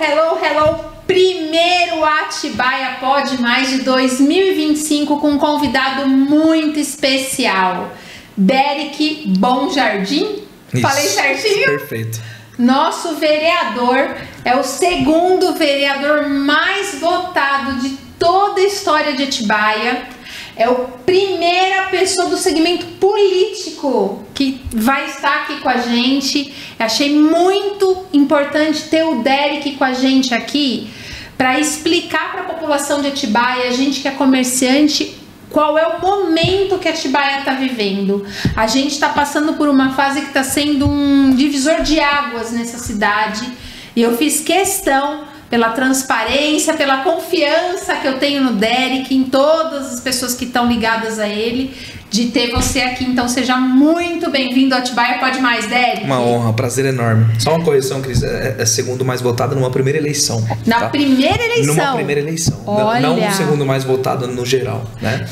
Hello! Primeiro Atibaia Pode Mais de 2025 com um convidado muito especial, Derek Bom Jardim. Isso, falei certinho? Perfeito. Nosso vereador é o segundo vereador mais votado de toda a história de Atibaia. É a primeira pessoa do segmento político que vai estar aqui com a gente. Achei muito importante ter o Derek com a gente aqui para explicar para a população de Atibaia, a gente que é comerciante, qual é o momento que Atibaia está vivendo. A gente está passando por uma fase que está sendo um divisor de águas nessa cidade. E eu fiz questão, pela transparência, pela confiança que eu tenho no Derek, em todas as pessoas que estão ligadas a ele, de ter você aqui. Então seja muito bem-vindo ao Atibaia Pode Mais, Derek. Uma honra, um prazer enorme. Só uma correção, Cris, é segundo mais votado numa primeira eleição. Na primeira eleição? Numa primeira eleição. Olha. Não o segundo mais votado no geral, né?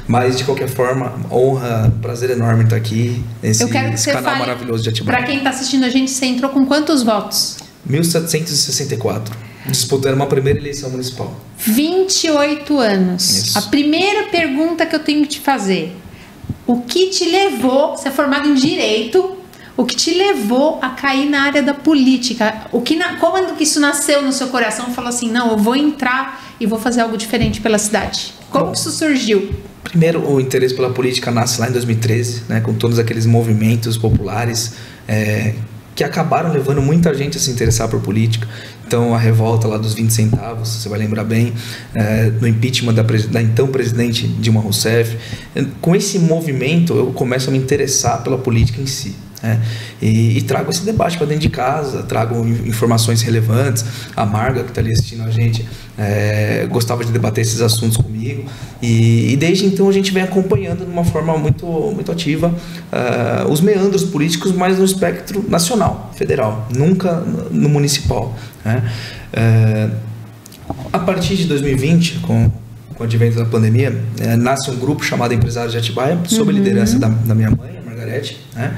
Mas de qualquer forma, honra, prazer enorme estar aqui nesse canal maravilhoso de Atibaia. Para quem está assistindo a gente, você entrou com quantos votos? 1764. Disputando uma primeira eleição municipal. 28 anos. Isso. A primeira pergunta que eu tenho que te fazer: o que te levou, você é formado em Direito, o que te levou a cair na área da política? Como que isso nasceu no seu coração? Falou assim, não, eu vou entrar e vou fazer algo diferente pela cidade. Como que isso surgiu? Primeiro, o interesse pela política nasce lá em 2013, né, com todos aqueles movimentos populares que acabaram levando muita gente a se interessar por política. Então, a revolta lá dos 20 centavos, você vai lembrar bem, no impeachment da então presidente Dilma Rousseff. Com esse movimento, eu começo a me interessar pela política em si. E trago esse debate para dentro de casa, trago informações relevantes. A Marga, que está ali assistindo a gente, gostava de debater esses assuntos comigo, e desde então a gente vem acompanhando de uma forma muito, muito ativa os meandros políticos, mas no espectro nacional, federal, nunca no municipal, né? A partir de 2020, com o advento da pandemia, nasce um grupo chamado Empresários de Atibaia, sob a liderança da minha mãe, a Margarete, né?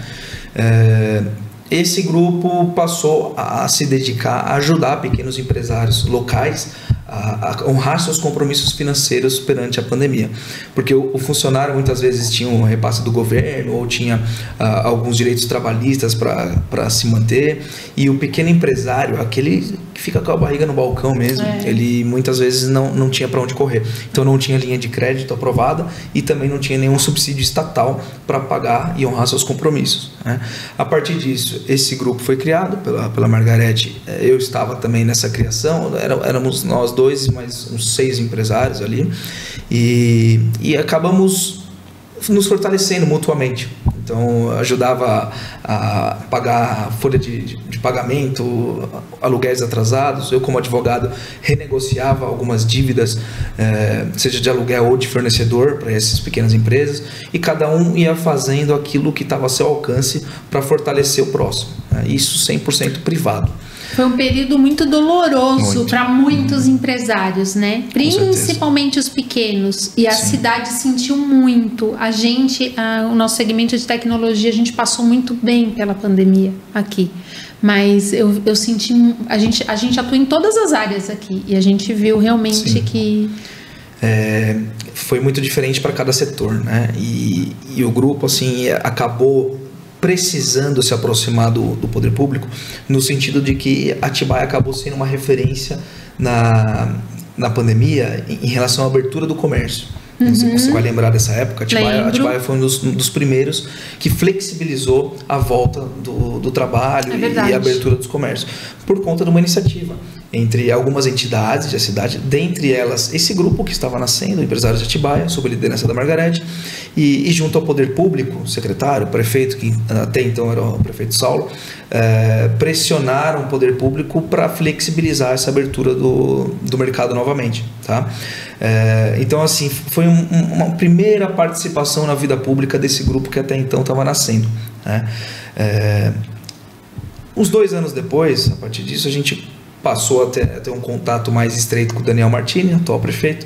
Esse grupo passou a se dedicar a ajudar pequenos empresários locais a honrar seus compromissos financeiros perante a pandemia, porque o funcionário muitas vezes tinha um repasse do governo ou tinha alguns direitos trabalhistas para se manter, e o pequeno empresário, aquele que fica com a barriga no balcão mesmo, ele muitas vezes não tinha para onde correr, então não tinha linha de crédito aprovada e também não tinha nenhum subsídio estatal para pagar e honrar seus compromissos, né? A partir disso, esse grupo foi criado pela Margarete. Eu estava também nessa criação, éramos nós dois, mais uns 6 empresários ali, e acabamos nos fortalecendo mutuamente. Então, ajudava a pagar a folha de pagamento, aluguéis atrasados. Eu, como advogado, renegociava algumas dívidas, seja de aluguel ou de fornecedor, para essas pequenas empresas, e cada um ia fazendo aquilo que estava a seu alcance para fortalecer o próximo. Isso 100% privado. Foi um período muito doloroso para muitos empresários, né? Principalmente os pequenos. E a cidade sentiu muito. O nosso segmento de tecnologia, a gente passou muito bem pela pandemia aqui. Mas eu senti... A gente atua em todas as áreas aqui. E a gente viu realmente que... Foi muito diferente para cada setor, né? E o grupo, assim, acabou precisando se aproximar do poder público, no sentido de que Atibaia acabou sendo uma referência na pandemia em relação à abertura do comércio. Você vai lembrar dessa época. Atibaia foi um dos primeiros que flexibilizou a volta do trabalho e a abertura dos comércios, por conta de uma iniciativa entre algumas entidades da cidade, dentre elas esse grupo que estava nascendo, Empresários de Atibaia, sob a liderança da Margarete, e junto ao poder público, o secretário, o prefeito, que até então era o prefeito Saulo, pressionaram o poder público para flexibilizar essa abertura do mercado novamente, tá? Então, assim, foi uma primeira participação na vida pública desse grupo que até então estava nascendo, né? Uns 2 anos depois, a partir disso, a gente passou a ter um contato mais estreito com o Daniel Martini, atual prefeito,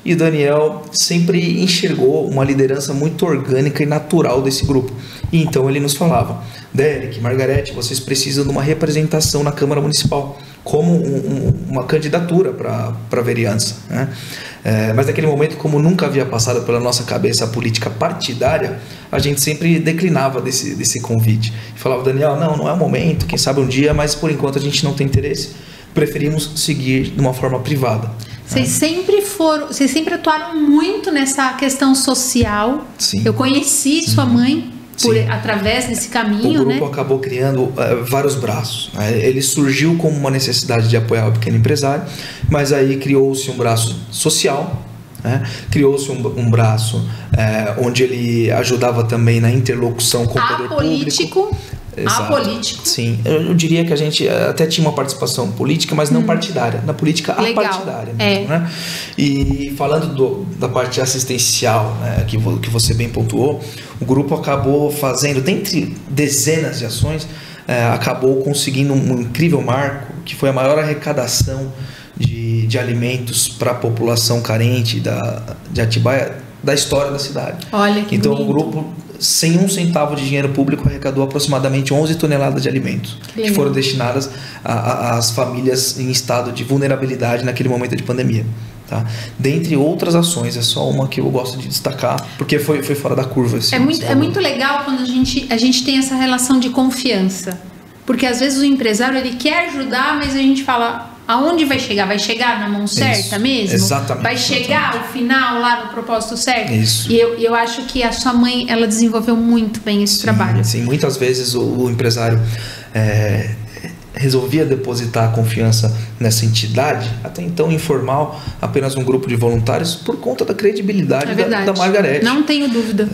e o Daniel sempre enxergou uma liderança muito orgânica e natural desse grupo. E então ele nos falava: Derek, Margarete, vocês precisam de uma representação na Câmara Municipal. como uma candidatura para vereança, né? Mas naquele momento, como nunca havia passado pela nossa cabeça a política partidária, a gente sempre declinava desse convite. Falava, Daniel, não é o momento, quem sabe um dia, mas por enquanto a gente não tem interesse, preferimos seguir de uma forma privada. Vocês sempre atuaram muito nessa questão social. Sim. Eu conheci sua mãe através desse caminho, o grupo acabou criando vários braços, né? Ele surgiu como uma necessidade de apoiar o pequeno empresário, mas aí criou-se um braço social, né? Criou-se um braço onde ele ajudava também na interlocução com o poder público. Apolítico. Sim, eu diria que a gente até tinha uma participação política, mas não partidária, na política apartidária mesmo, né? E falando da parte assistencial, né, que você bem pontuou, o grupo acabou fazendo, dentre dezenas de ações, acabou conseguindo um incrível marco, que foi a maior arrecadação de alimentos para a população carente de Atibaia da história da cidade. Olha que então bonito. O grupo, sem um centavo de dinheiro público, arrecadou aproximadamente 11 toneladas de alimentos que foram destinadas às famílias em estado de vulnerabilidade naquele momento de pandemia. Tá? Dentre outras ações, é só uma que eu gosto de destacar, porque foi fora da curva. Assim, é muito legal quando a gente tem essa relação de confiança, porque às vezes o empresário ele quer ajudar, mas a gente fala, aonde vai chegar? Vai chegar na mão certa mesmo? Exatamente. Vai chegar ao final lá no propósito certo? Isso. E eu acho que a sua mãe, ela desenvolveu muito bem esse trabalho. Sim, muitas vezes o empresário resolvia depositar a confiança nessa entidade, até então informal, apenas um grupo de voluntários, por conta da credibilidade da Margarete. Não tenho dúvida.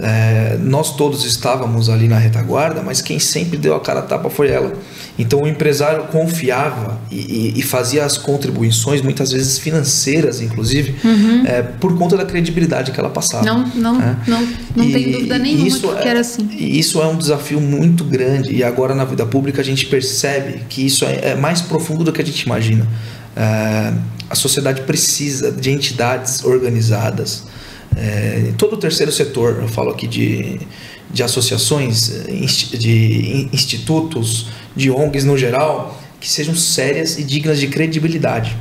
Nós todos estávamos ali na retaguarda, mas quem sempre deu a cara a tapa foi ela. Então o empresário confiava e fazia as contribuições, muitas vezes financeiras, inclusive, por conta da credibilidade que ela passava. Não tem dúvida nenhuma que era assim. E isso é um desafio muito grande, e agora na vida pública a gente percebe que isso é mais profundo do que a gente imagina. A sociedade precisa de entidades organizadas. Todo o terceiro setor, eu falo aqui de associações, de institutos, de ONGs no geral, que sejam sérias e dignas de credibilidade.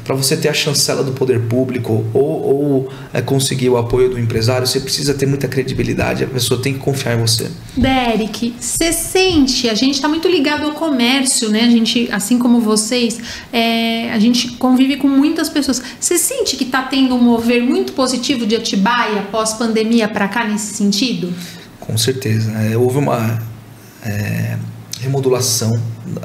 Para você ter a chancela do poder público ou conseguir o apoio do empresário, você precisa ter muita credibilidade, a pessoa tem que confiar em você. Derek, você sente, a gente está muito ligado ao comércio, né? A gente, assim como vocês, a gente convive com muitas pessoas. Você sente que está tendo um mover muito positivo de Atibaia pós-pandemia para cá nesse sentido? Com certeza. Houve uma remodulação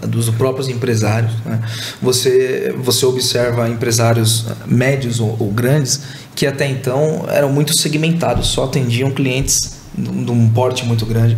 dos próprios empresários, né? Você observa empresários médios ou grandes que até então eram muito segmentados, só atendiam clientes de um porte muito grande.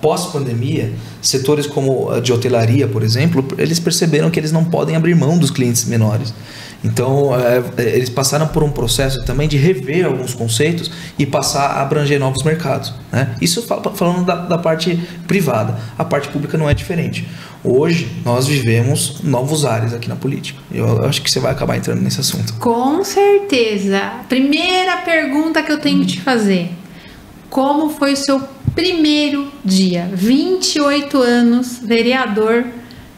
Pós-pandemia, setores como de hotelaria, por exemplo, eles perceberam que eles não podem abrir mão dos clientes menores. Então, eles passaram por um processo também de rever alguns conceitos e passar a abranger novos mercados, né? Isso falando da parte privada. A parte pública não é diferente. Hoje, nós vivemos novos ares aqui na política. Eu acho que você vai acabar entrando nesse assunto. Com certeza. Primeira pergunta que eu tenho que te fazer. Como foi o seu primeiro dia? 28 anos, vereador,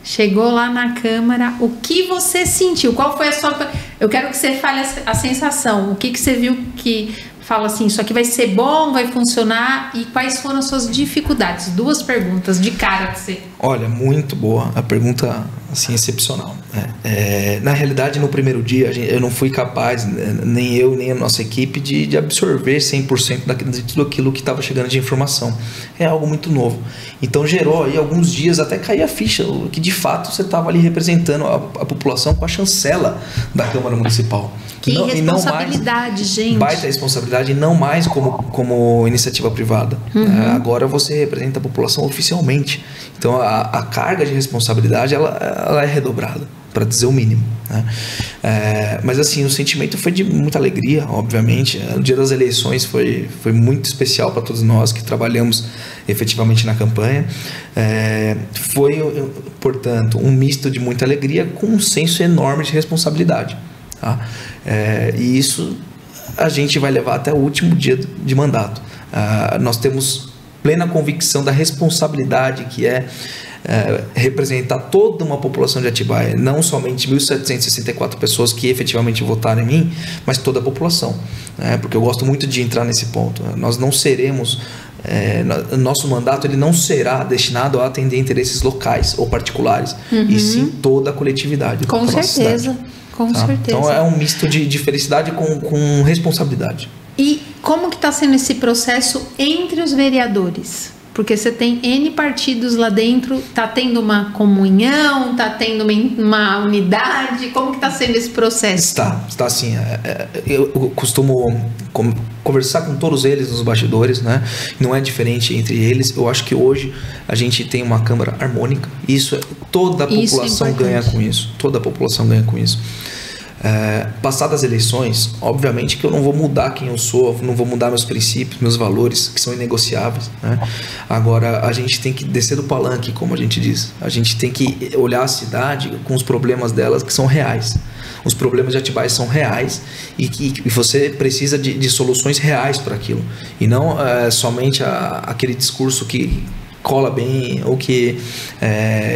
chegou lá na Câmara, o que você sentiu? Qual foi a sua... Eu quero que você fale a sensação, o que você viu que fala assim, isso aqui vai ser bom, vai funcionar, e quais foram as suas dificuldades? 2 perguntas de cara pra você. Olha, muito boa, a pergunta assim, excepcional. Na realidade, no primeiro dia, eu não fui capaz, nem eu, nem a nossa equipe, de absorver 100% de tudo aquilo que estava chegando de informação. É algo muito novo. Então gerou aí alguns dias até cair a ficha, que de fato você estava ali representando a população com a chancela da Câmara Municipal. Que responsabilidade, gente. Baita responsabilidade, e não mais como iniciativa privada. Agora você representa a população oficialmente. Então a carga de responsabilidade ela é redobrada, para dizer o mínimo, né? Mas assim, o sentimento foi de muita alegria, obviamente. O dia das eleições foi muito especial para todos nós que trabalhamos efetivamente na campanha. Foi, portanto, um misto de muita alegria com um senso enorme de responsabilidade, tá? E isso a gente vai levar até o último dia de mandato. Nós temos plena convicção da responsabilidade que é representar toda uma população de Atibaia, não somente 1.764 pessoas que efetivamente votaram em mim, mas toda a população, né? Porque eu gosto muito de entrar nesse ponto. Nós não seremos, nosso mandato ele não será destinado a atender interesses locais ou particulares, e sim toda a coletividade. Com certeza, com certeza. Então é um misto de felicidade com responsabilidade. E como que está sendo esse processo entre os vereadores? Porque você tem N partidos lá dentro, tá tendo uma comunhão, tá tendo uma unidade, como que tá sendo esse processo? Está sim. Eu costumo conversar com todos eles nos bastidores, né? Não é diferente entre eles. Eu acho que hoje a gente tem uma Câmara harmônica. Toda a população ganha com isso. Toda a população ganha com isso. Passadas as eleições, obviamente que eu não vou mudar quem eu sou, não vou mudar meus princípios, meus valores, que são inegociáveis, né? Agora, a gente tem que descer do palanque, como a gente diz. A gente tem que olhar a cidade com os problemas delas que são reais. Os problemas de Atibaia são reais e você precisa de soluções reais para aquilo. E não somente aquele discurso que cola bem ou que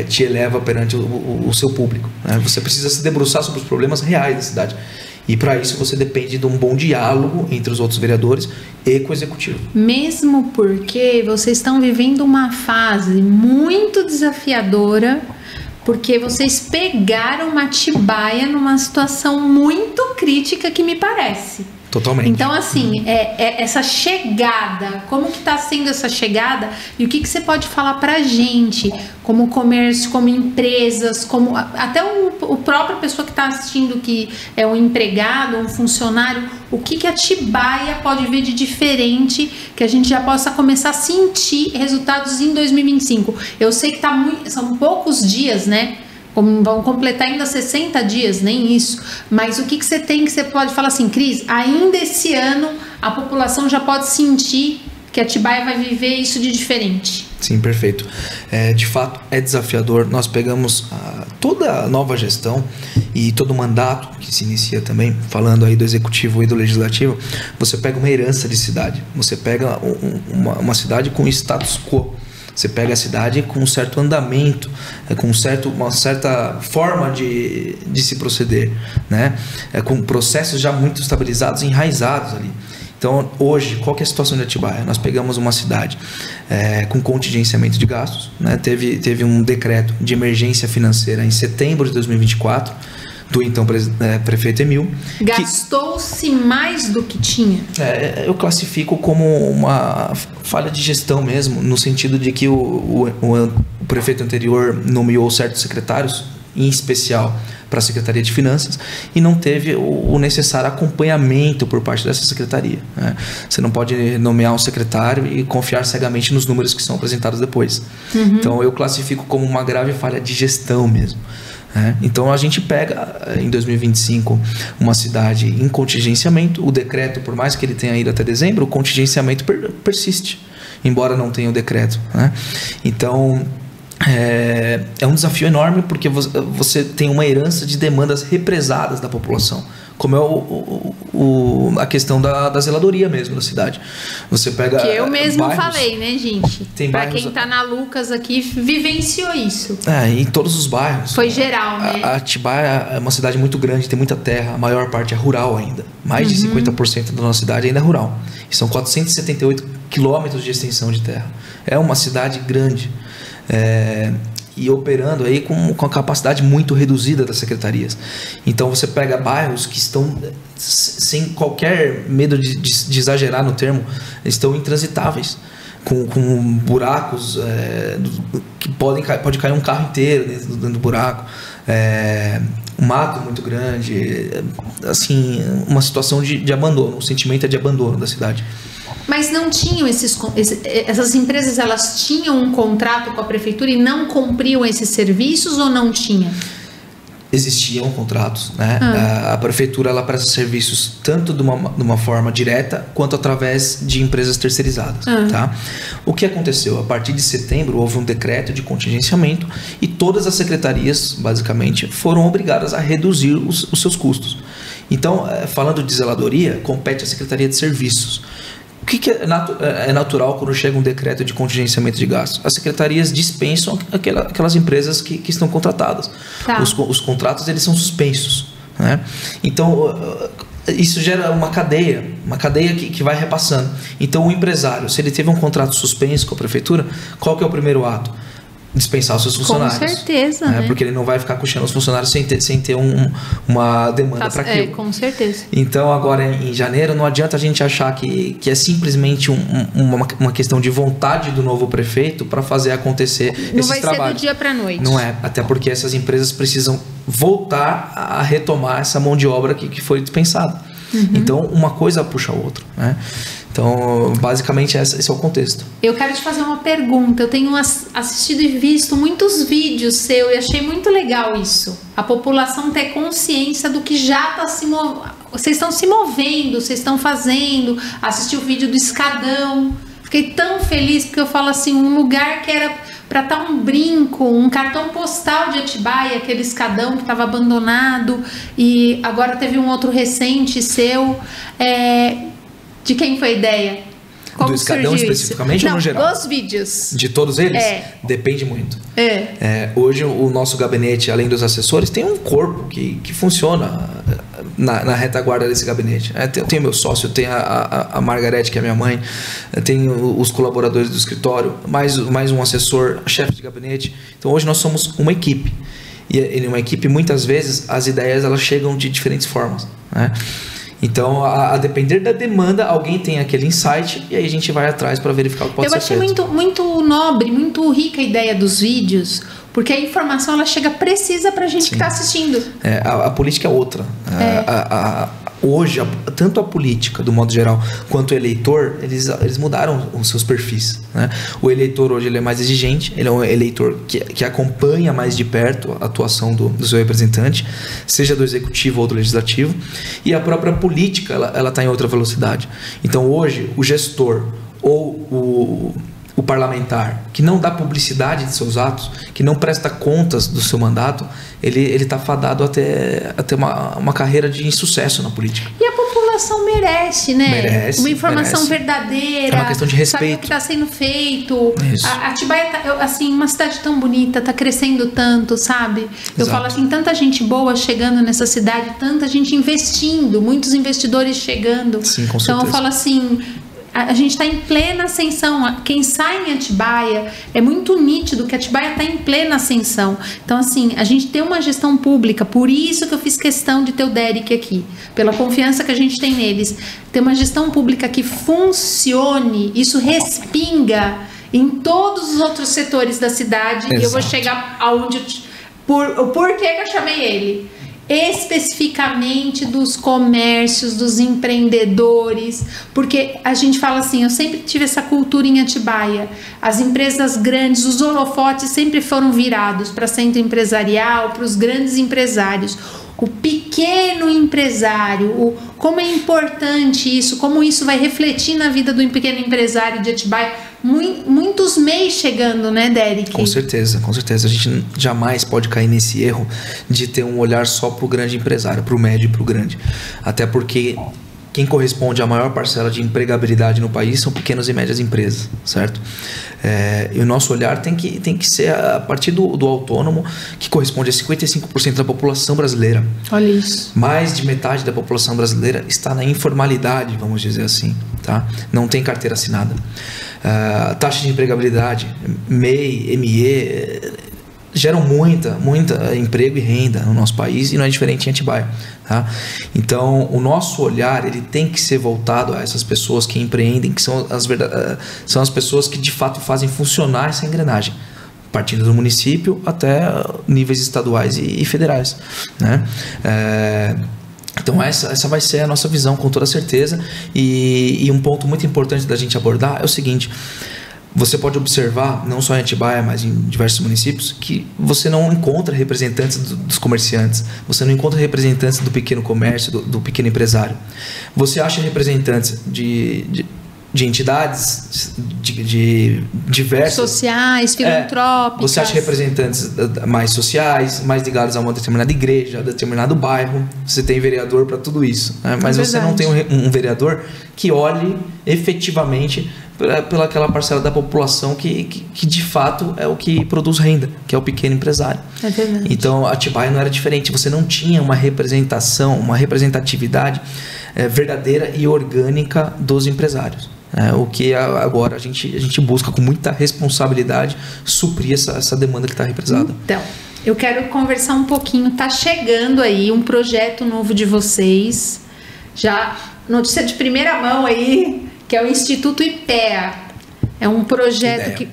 te eleva perante o seu público, né? Você precisa se debruçar sobre os problemas reais da cidade. E para isso você depende de um bom diálogo entre os outros vereadores e com o executivo. Mesmo porque vocês estão vivendo uma fase muito desafiadora, porque vocês pegaram uma Atibaia numa situação muito crítica, que me parece. Totalmente. Então, assim, essa chegada, como que está sendo essa chegada e o que você pode falar pra gente, como comércio, como empresas, como até o própria pessoa que está assistindo, que é um empregado, um funcionário, o que a Atibaia pode ver de diferente, que a gente já possa começar a sentir resultados em 2025. Eu sei que são poucos dias, né? Vão completar ainda 60 dias, nem isso. Mas o que você tem, que você pode falar assim, Cris, ainda esse ano a população já pode sentir que Atibaia vai viver isso de diferente? Sim, perfeito. De fato, é desafiador. Nós pegamos toda a nova gestão e todo o mandato que se inicia também, falando aí do executivo e do legislativo, você pega uma herança de cidade. Você pega uma cidade com status quo. Você pega a cidade com um certo andamento, com uma certa forma de se proceder, né? Com processos já muito estabilizados, enraizados ali. Então, hoje, qual que é a situação de Atibaia? Nós pegamos uma cidade com contingenciamento de gastos, né? Teve um decreto de emergência financeira em setembro de 2024, do então prefeito Emil. Gastou-se mais do que tinha? Eu classifico como uma falha de gestão mesmo, no sentido de que o prefeito anterior nomeou certos secretários, em especial para a Secretaria de Finanças, e não teve o necessário acompanhamento por parte dessa secretaria, né? Você não pode nomear um secretário e confiar cegamente nos números que são apresentados depois. Então eu classifico como uma grave falha de gestão mesmo. Então a gente pega em 2025 uma cidade em contingenciamento. O decreto, por mais que ele tenha ido até dezembro, o contingenciamento persiste, embora não tenha o decreto, né? Então é um desafio enorme, porque você tem uma herança de demandas represadas da população, como é a questão da zeladoria mesmo da cidade. Você pega que eu mesmo bairros, falei, né, gente? Para quem tá na Lucas aqui, vivenciou isso. Em todos os bairros. Foi geral, né? A Atibaia é uma cidade muito grande, tem muita terra, a maior parte é rural ainda. Mais de 50% da nossa cidade ainda é rural. E são 478 quilômetros de extensão de terra. É uma cidade grande. E operando aí com a capacidade muito reduzida das secretarias. Então você pega bairros que estão, sem qualquer medo de exagerar no termo, estão intransitáveis, com buracos que pode cair um carro inteiro dentro do buraco, um mato muito grande, assim, uma situação de abandono, o sentimento é de abandono da cidade. Mas não tinham essas empresas, elas tinham um contrato com a prefeitura e não cumpriam esses serviços, ou não tinha? Existiam contratos, né? A prefeitura ela presta serviços tanto de uma forma direta quanto através de empresas terceirizadas, tá? O que aconteceu? A partir de setembro houve um decreto de contingenciamento e todas as secretarias, basicamente, foram obrigadas a reduzir os seus custos. Então, falando de zeladoria, compete à Secretaria de Serviços. O que é natural quando chega um decreto de contingenciamento de gastos? As secretarias dispensam aquelas empresas que estão contratadas. Tá. Os contratos eles são suspensos, né? Então, isso gera uma cadeia que vai repassando. Então, o empresário, se ele teve um contrato suspenso com a prefeitura, qual que é o primeiro ato? Dispensar os seus funcionários. Com certeza, né? Porque ele não vai ficar coxando os funcionários sem ter uma demanda para aquilo. Com certeza. Então, agora em janeiro, não adianta a gente achar que é simplesmente uma questão de vontade do novo prefeito para fazer acontecer esses trabalhos. Não vai ser do dia para a noite. Não é, até porque essas empresas precisam voltar a retomar essa mão de obra que foi dispensada. Então, uma coisa puxa a outra, né? Então, basicamente, esse é o contexto. Eu quero te fazer uma pergunta. Eu tenho assistido e visto muitos vídeos seus e achei muito legal isso. A população ter consciência do que já está se movendo. Vocês estão se movendo, vocês estão fazendo. Assisti o vídeo do escadão. Fiquei tão feliz porque eu falo assim, um lugar que era para estar um brinco, um cartão postal de Atibaia, aquele escadão que estava abandonado. E agora teve um outro recente seu. De quem foi a ideia? Como do escadão especificamente ou no geral? Dos vídeos. De todos eles? Depende muito. Hoje o nosso gabinete, além dos assessores, tem um corpo que funciona na retaguarda desse gabinete. Tem o meu sócio, tem a Margarete, que é minha mãe, tem os colaboradores do escritório, mais um assessor, chefe de gabinete. Então hoje nós somos uma equipe. E em uma equipe, muitas vezes, as ideias elas chegam de diferentes formas, né? Então, a depender da demanda, alguém tem aquele insight e aí a gente vai atrás para verificar o que pode ser feito. Eu achei muito nobre, muito rica a ideia dos vídeos, porque a informação ela chega precisa para a gente que está assistindo. A política é outra. Hoje, tanto a política, do modo geral, quanto o eleitor, eles mudaram os seus perfis, né? O eleitor hoje ele é mais exigente, ele é um eleitor que acompanha mais de perto a atuação do seu representante, seja do executivo ou do legislativo, e a própria política ela está em outra velocidade. Então hoje, o gestor ou o parlamentar que não dá publicidade de seus atos, que não presta contas do seu mandato, ele está fadado até uma carreira de insucesso na política. E a população merece, né? Merece. Uma informação verdadeira. É uma questão de respeito. Saber o que está sendo feito. Isso. A Atibaia, assim, uma cidade tão bonita, está crescendo tanto, sabe? Eu falo assim, tanta gente boa chegando nessa cidade, tanta gente investindo, muitos investidores chegando. Sim, com certeza. Então eu falo assim, a gente está em plena ascensão. Quem sai em Atibaia, é muito nítido que Atibaia está em plena ascensão. Então, assim, a gente tem uma gestão pública, por isso que eu fiz questão de ter o Derek aqui, pela confiança que a gente tem neles. Ter uma gestão pública que funcione, isso respinga em todos os outros setores da cidade. Exato. E eu vou chegar aonde o porquê que eu chamei ele. Especificamente dos comércios, dos empreendedores, porque a gente fala assim, eu sempre tive essa cultura em Atibaia, as empresas grandes, os holofotes sempre foram virados para centro empresarial, para os grandes empresários. O pequeno empresário, como é importante isso, como isso vai refletir na vida do pequeno empresário de Atibaia. Muitos MEIs chegando, né, Derek? Com certeza, com certeza. A gente jamais pode cair nesse erro de ter um olhar só para o grande empresário, para o médio e para o grande. Até porque quem corresponde à maior parcela de empregabilidade no país são pequenas e médias empresas, certo? E o nosso olhar tem que ser a partir do autônomo, que corresponde a 55% da população brasileira. Olha isso. Mais de metade da população brasileira está na informalidade, vamos dizer assim, tá? Não tem carteira assinada. Taxa de empregabilidade, MEI, ME, geram muita emprego e renda no nosso país e não é diferente em Atibaia, tá? Então, o nosso olhar ele tem que ser voltado a essas pessoas que empreendem, que são as pessoas que de fato fazem funcionar essa engrenagem, partindo do município até níveis estaduais e federais, né? Então essa vai ser a nossa visão com toda certeza, e um ponto muito importante da gente abordar é o seguinte: você pode observar, não só em Atibaia, mas em diversos municípios, que você não encontra representantes dos comerciantes, você não encontra representantes do pequeno comércio, do pequeno empresário. Você acha representantes de entidades de diversas... Sociais, filantrópicas. Você acha representantes mais sociais, mais ligados a uma determinada igreja, a determinado bairro. Você tem vereador para tudo isso, né? Mas você não tem um vereador que olhe efetivamente pela aquela parcela da população que de fato é o que produz renda, que é o pequeno empresário. É verdade. Então a Atibaia não era diferente. Você não tinha uma representação, uma representatividade verdadeira e orgânica dos empresários. O que agora a gente busca com muita responsabilidade suprir essa demanda que está represada. Então, eu quero conversar um pouquinho. Está chegando aí um projeto novo de vocês, já notícia de primeira mão aí, que é o Instituto IPEA. É um projeto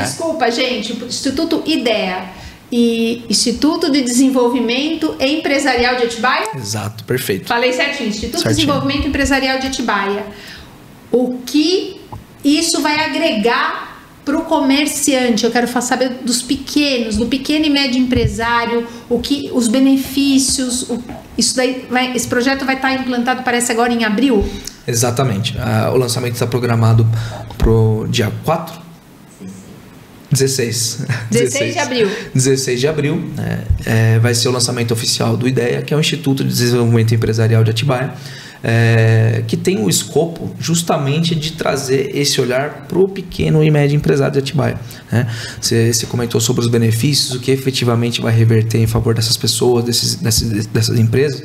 Desculpa, gente, Instituto IDEA. E Instituto de Desenvolvimento Empresarial de Atibaia? Exato, perfeito. Falei certinho, Instituto de Desenvolvimento Empresarial de Atibaia. O que isso vai agregar para o comerciante? Eu quero saber dos pequenos, do pequeno e médio empresário, os benefícios. Esse projeto vai estar implantado, parece, agora em abril? Exatamente. O lançamento está programado para o dia 4? 16 de abril. 16 de abril. Vai ser o lançamento oficial do IDEA, que é o Instituto de Desenvolvimento Empresarial de Atibaia. Que tem o escopo justamente de trazer esse olhar para o pequeno e médio empresário de Atibaia. Você comentou sobre os benefícios, o que efetivamente vai reverter em favor dessas pessoas, dessas empresas.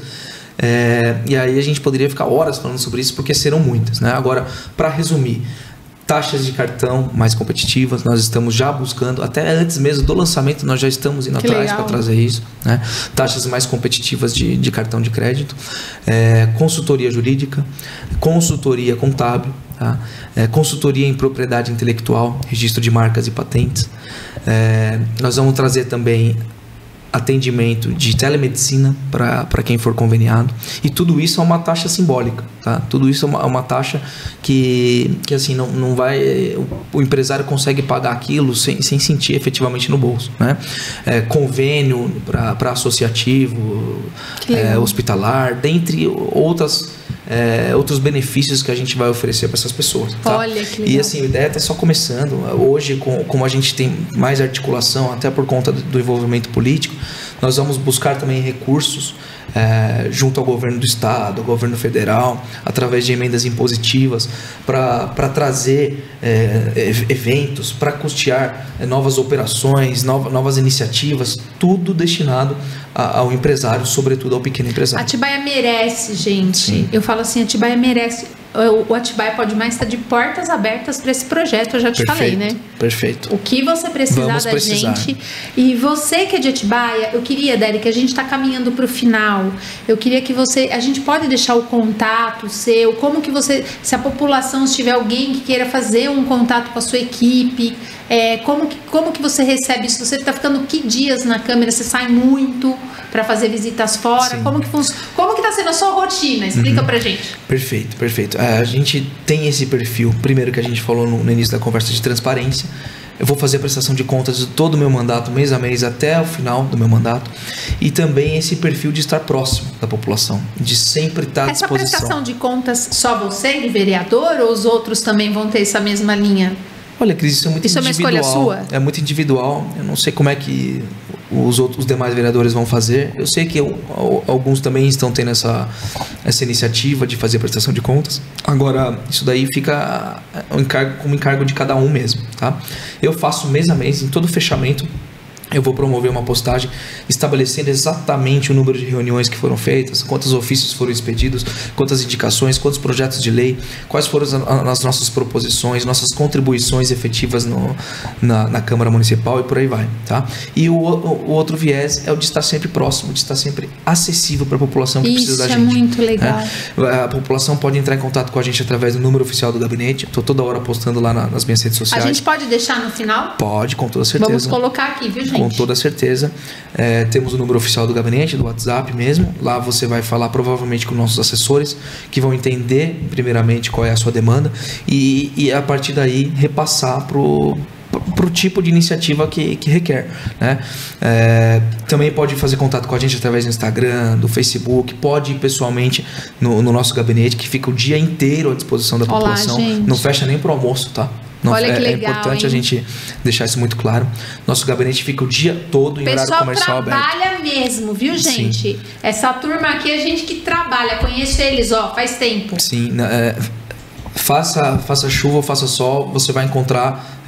E aí a gente poderia ficar horas falando sobre isso, porque serão muitas, né? Agora, para resumir, taxas de cartão mais competitivas, nós estamos já buscando, até antes mesmo do lançamento, nós já estamos indo atrás para trazer isso, né? Taxas mais competitivas de cartão de crédito, consultoria jurídica, consultoria contábil, tá? Consultoria em propriedade intelectual, registro de marcas e patentes. Nós vamos trazer também atendimento de telemedicina para quem for conveniado, e tudo isso é uma taxa simbólica, tá? Tudo isso é uma taxa que assim não vai, o empresário consegue pagar aquilo sem sentir efetivamente no bolso, né? Convênio para associativo, hospitalar, dentre outros benefícios que a gente vai oferecer para essas pessoas, tá? Olha que legal. E assim, a ideia está só começando. Hoje, como a gente tem mais articulação, até por conta do envolvimento político, nós vamos buscar também recursos junto ao governo do estado, ao governo federal, através de emendas impositivas, para trazer eventos, para custear novas operações, novas iniciativas, tudo destinado ao empresário, sobretudo ao pequeno empresário. Atibaia merece, gente. Sim. Eu falo assim, Atibaia merece. O Atibaia Pode Mais está de portas abertas para esse projeto, eu já te falei, né? Perfeito. O que você precisar da gente. E você que é de Atibaia, eu queria, Deli, que a gente está caminhando para o final. Eu queria que a gente pode deixar o contato seu, como que você, se a população, se tiver alguém que queira fazer um contato com a sua equipe, como que você recebe isso? Você está ficando que dias na câmera? Você sai muito para fazer visitas fora? Sim. Como que está sendo a sua rotina? Explica pra gente. Perfeito. A gente tem esse perfil, primeiro que a gente falou no início da conversa, de transparência. Eu vou fazer a prestação de contas de todo o meu mandato, mês a mês, até o final do meu mandato. E também esse perfil de estar próximo da população, de sempre estar à disposição. Essa prestação de contas, só você, de vereador, ou os outros também vão ter essa mesma linha? Olha, Cris, isso é muito individual. Isso é uma escolha sua? É muito individual. Eu não sei como é que os demais vereadores vão fazer. Eu sei que alguns também estão tendo essa iniciativa de fazer a prestação de contas. Agora, isso daí fica como encargo de cada um mesmo, tá? Eu faço mês a mês, em todo fechamento, eu vou promover uma postagem estabelecendo exatamente o número de reuniões que foram feitas, quantos ofícios foram expedidos, quantas indicações, quantos projetos de lei, quais foram as nossas proposições, nossas contribuições efetivas na Câmara Municipal e por aí vai, tá? E o outro viés é o de estar sempre próximo, de estar sempre acessível para a população que precisa da gente. Isso é muito legal. A população pode entrar em contato com a gente através do número oficial do gabinete. Estou toda hora postando lá nas minhas redes sociais. A gente pode deixar no final? Pode, com toda certeza. Vamos colocar aqui, viu, gente? Com toda certeza. Temos o número oficial do gabinete, do WhatsApp mesmo. Lá você vai falar provavelmente com nossos assessores, que vão entender primeiramente qual é a sua demanda e a partir daí repassar para o tipo de iniciativa que requer, né? Também pode fazer contato com a gente através do Instagram, do Facebook, pode ir pessoalmente no nosso gabinete, que fica o dia inteiro à disposição da população. Gente. Não fecha nem para o almoço, tá? Olha que legal, é importante, hein? A gente deixar isso muito claro. Nosso gabinete fica o dia todo em horário comercial aberto. O pessoal trabalha mesmo, viu, gente? Sim. Essa turma aqui é gente que trabalha. Conheço eles, faz tempo. Sim, faça chuva ou faça sol, você vai encontrar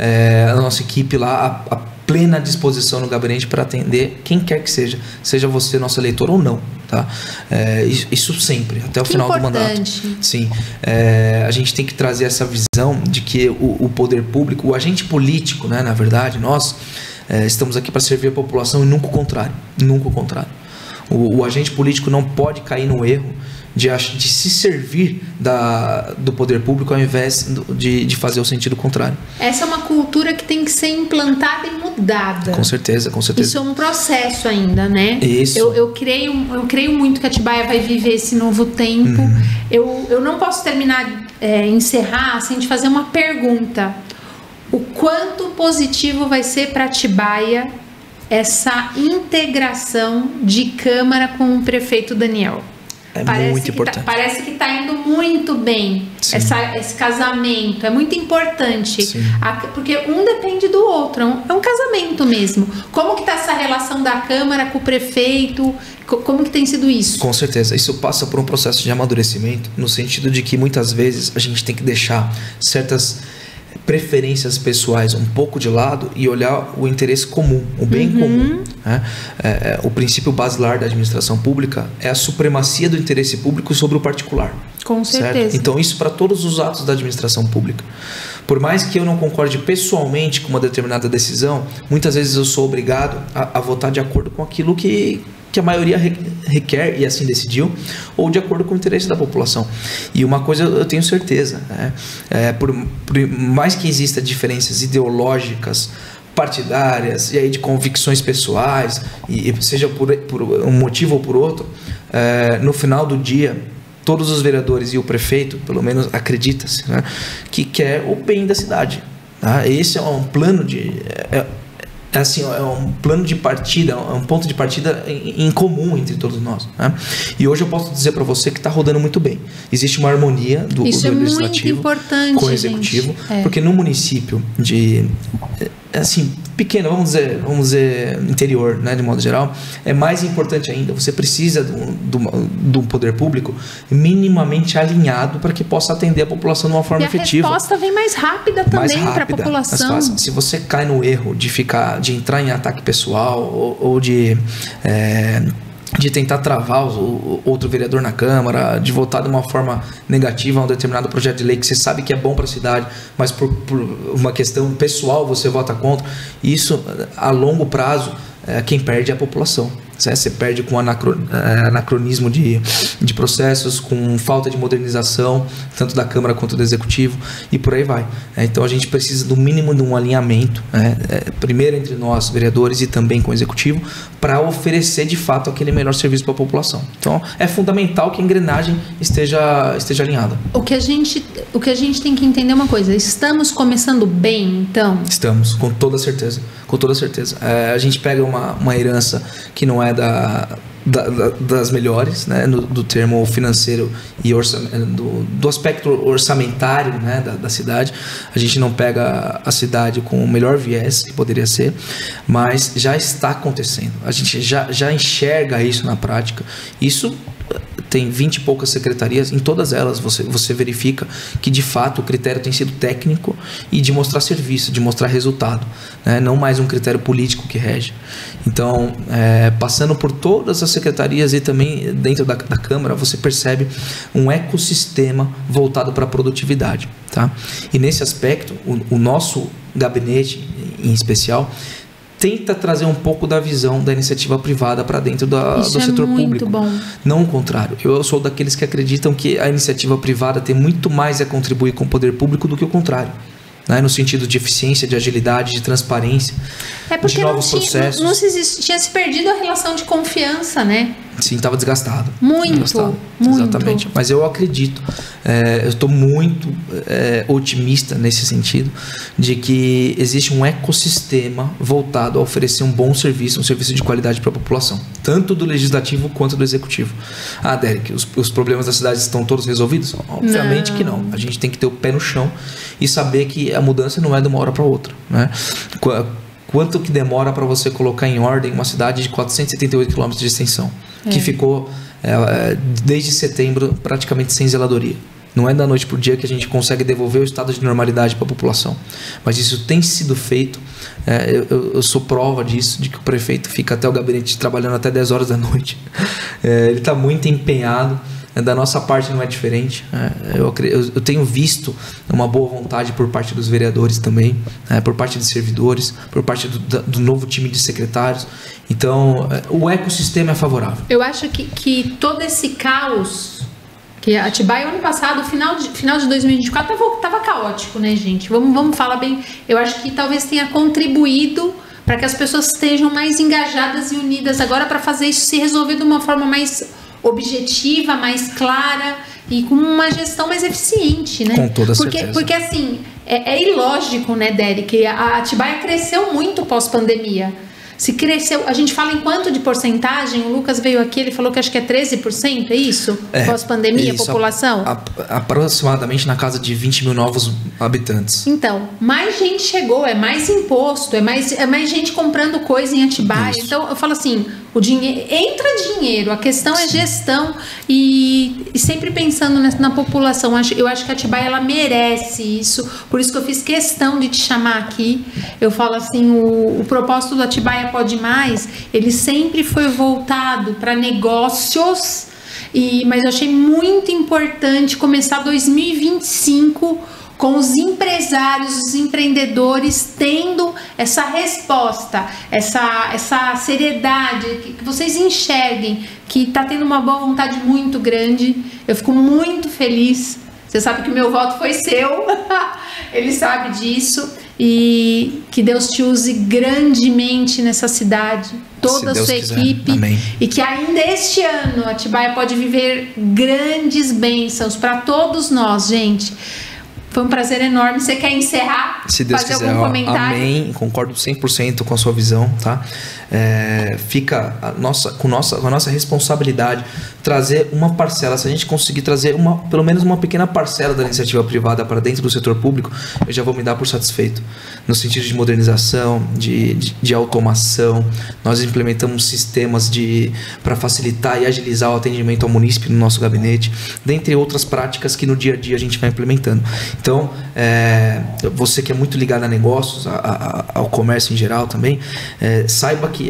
a nossa equipe lá a plena disposição no gabinete para atender quem quer que seja você nosso eleitor ou não, tá? Isso sempre, até o final do mandato. Sim, a gente tem que trazer essa visão de que o poder público, o agente político, né, na verdade, nós estamos aqui para servir a população e nunca o contrário, nunca o contrário. O agente político não pode cair no erro de se servir do poder público ao invés de fazer o sentido contrário. Essa é uma cultura que tem que ser implantada e mudada. Com certeza, com certeza. Isso é um processo ainda, né? Isso. Eu creio muito que Atibaia vai viver esse novo tempo. Eu não posso encerrar sem te fazer uma pergunta. O quanto positivo vai ser para Atibaia essa integração de Câmara com o prefeito Daniel? Muito importante. Parece que está indo muito bem esse casamento. É muito importante. Porque um depende do outro. É um casamento mesmo. Como que está essa relação da Câmara com o prefeito? Como que tem sido isso? Com certeza. Isso passa por um processo de amadurecimento, no sentido de que muitas vezes a gente tem que deixar certas preferências pessoais um pouco de lado e olhar o interesse comum, o bem comum, né? O princípio basilar da administração pública é a supremacia do interesse público sobre o particular. Com certeza. Certo? Então isso para todos os atos da administração pública. Por mais que eu não concorde pessoalmente com uma determinada decisão, muitas vezes eu sou obrigado a votar de acordo com aquilo que a maioria requer e assim decidiu, ou de acordo com o interesse da população. E uma coisa eu tenho certeza, né? Por mais que exista diferenças ideológicas, partidárias e aí de convicções pessoais, e seja por um motivo ou por outro, no final do dia, todos os vereadores e o prefeito, pelo menos acredita-se, né, que quer o bem da cidade. Tá? Esse é um plano é um plano de partida, é um ponto de partida em comum entre todos nós, né? E hoje eu posso dizer para você que está rodando muito bem. Existe uma harmonia do legislativo com o executivo, porque no município pequeno, vamos dizer interior, né, de modo geral, é mais importante ainda. Você precisa de um poder público minimamente alinhado para que possa atender a população de uma forma efetiva. A resposta vem mais rápida também para a população. Se você cai no erro de entrar em ataque pessoal ou de tentar travar o outro vereador na Câmara, de votar de uma forma negativa a um determinado projeto de lei que você sabe que é bom para a cidade, mas por uma questão pessoal você vota contra, isso a longo prazo quem perde é a população. Você perde com anacronismo de processos, com falta de modernização, tanto da Câmara quanto do Executivo, e por aí vai. Então a gente precisa do mínimo de um alinhamento, primeiro entre nós, vereadores, e também com o Executivo, para oferecer de fato aquele melhor serviço para a população. Então é fundamental que a engrenagem esteja alinhada. O que a gente tem que entender é uma coisa: estamos começando bem, então? Estamos, com toda certeza. Com toda certeza. A gente pega uma herança que não é das melhores, né, do termo financeiro e do aspecto orçamentário, né, da cidade. A gente não pega a cidade com o melhor viés que poderia ser, mas já está acontecendo. A gente já enxerga isso na prática. Isso tem 20 e poucas secretarias, em todas elas você verifica que de fato o critério tem sido técnico e de mostrar serviço, de mostrar resultado, né? Não mais um critério político que rege. Então, passando por todas as secretarias e também dentro da Câmara, você percebe um ecossistema voltado para a produtividade, tá? E nesse aspecto, o nosso gabinete em especial tenta trazer um pouco da visão da iniciativa privada para dentro do setor público. Bom. Não o contrário. Eu sou daqueles que acreditam que a iniciativa privada tem muito mais a contribuir com o poder público do que o contrário. Né? No sentido de eficiência, de agilidade, de transparência, de novos processos. Tinha se perdido a relação de confiança, né? Sim, estava desgastado. Muito. Exatamente. Mas eu acredito, eu estou muito otimista nesse sentido, de que existe um ecossistema voltado a oferecer um bom serviço, um serviço de qualidade para a população, tanto do legislativo quanto do executivo. Ah, Derek, os problemas da cidade estão todos resolvidos? Obviamente que não. A gente tem que ter o pé no chão e saber que a mudança não é de uma hora para outra, né? Quanto que demora para você colocar em ordem uma cidade de 478 km de extensão, que ficou desde setembro praticamente sem zeladoria? Não é da noite para o dia que a gente consegue devolver o estado de normalidade para a população, mas isso tem sido feito. Eu sou prova disso, de que o prefeito fica até o gabinete trabalhando até 10 horas da noite. Ele está muito empenhado. Da nossa parte não é diferente. Eu tenho visto uma boa vontade por parte dos vereadores também, por parte de servidores, por parte do novo time de secretários. Então, o ecossistema é favorável. Eu acho que todo esse caos, que Atibaia, ano passado, final de 2024, estava caótico, né, gente? Vamos falar bem. Eu acho que talvez tenha contribuído para que as pessoas estejam mais engajadas e unidas agora para fazer isso se resolver de uma forma mais objetiva, mais clara e com uma gestão mais eficiente, né? Com toda certeza. Porque assim, é ilógico, né, Derek? A Atibaia cresceu muito pós-pandemia. Se cresceu, a gente fala em quanto de porcentagem? O Lucas veio aqui, ele falou que acho que é 13%, é isso? Pós-pandemia, a população? Aproximadamente na casa de 20 mil novos habitantes. Então, mais gente chegou, é mais imposto, é mais gente comprando coisa em Atibaia. Isso. Então, eu falo assim, o dinheiro, entra dinheiro, a questão é gestão e sempre pensando na população. Eu acho que a Atibaia, ela merece isso, por isso que eu fiz questão de te chamar aqui. Eu falo assim, o propósito do Atibaia Pode Mais, ele sempre foi voltado para negócios, mas eu achei muito importante começar 2025 com os empresários, os empreendedores tendo essa resposta, essa seriedade, que vocês enxerguem que está tendo uma boa vontade muito grande. Eu fico muito feliz. Você sabe que o meu voto foi seu, ele sabe disso. E que Deus te use grandemente nessa cidade, toda a sua equipe. Amém. E que ainda este ano a Atibaia pode viver grandes bênçãos para todos nós, gente. Foi um prazer enorme. Você quer encerrar? Se Deus fazer quiser, algum comentário? Amém. Concordo 100% com a sua visão, tá? Fica com a nossa responsabilidade trazer uma parcela. Se a gente conseguir trazer pelo menos uma pequena parcela da iniciativa privada para dentro do setor público, eu já vou me dar por satisfeito. No sentido de modernização, de automação, nós implementamos sistemas para facilitar e agilizar o atendimento ao munícipe no nosso gabinete, dentre outras práticas que no dia a dia a gente vai implementando. Então, você que é muito ligado a negócios, ao comércio em geral também, saiba que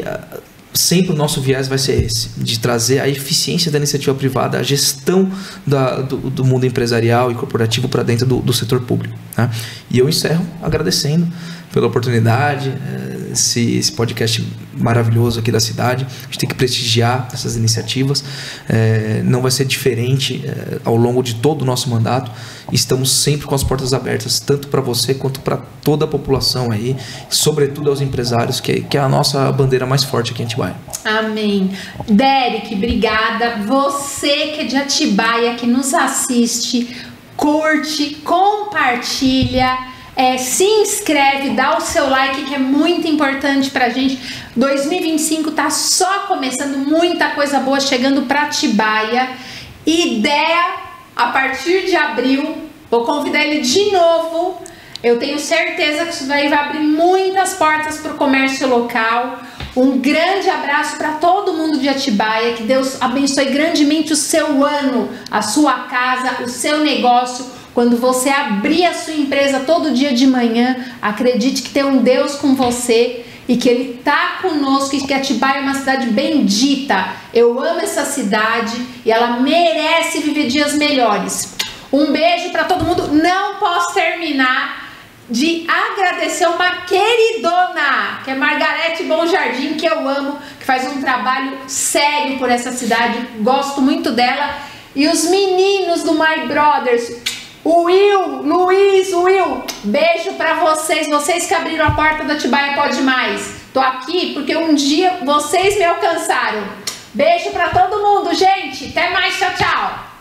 sempre o nosso viés vai ser esse, de trazer a eficiência da iniciativa privada, a gestão do mundo empresarial e corporativo para dentro do setor público, né? E eu encerro agradecendo pela oportunidade, esse podcast maravilhoso aqui da cidade. A gente tem que prestigiar essas iniciativas. Não vai ser diferente ao longo de todo o nosso mandato. Estamos sempre com as portas abertas, tanto para você quanto para toda a população aí, sobretudo aos empresários, que é a nossa bandeira mais forte aqui em Atibaia. Amém. Derek, obrigada. Você que é de Atibaia, que nos assiste, curte, compartilha, se inscreve, dá o seu like, que é muito importante pra gente. 2025 tá só começando, muita coisa boa chegando pra Atibaia. Ideia, a partir de abril, vou convidar ele de novo. Eu tenho certeza que isso vai abrir muitas portas para o comércio local. Um grande abraço para todo mundo de Atibaia. Que Deus abençoe grandemente o seu ano, a sua casa, o seu negócio. Quando você abrir a sua empresa todo dia de manhã, acredite que tem um Deus com você e que Ele está conosco e que Atibaia é uma cidade bendita. Eu amo essa cidade e ela merece viver dias melhores. Um beijo para todo mundo. Não posso terminar de agradecer uma queridona, que é Margarete Bom Jardim, que eu amo, que faz um trabalho sério por essa cidade. Gosto muito dela. E os meninos do My Brothers, o Will, Luiz, Will, beijo pra vocês que abriram a porta da Atibaia Pode Mais. Tô aqui porque um dia vocês me alcançaram. Beijo pra todo mundo, gente. Até mais, tchau, tchau.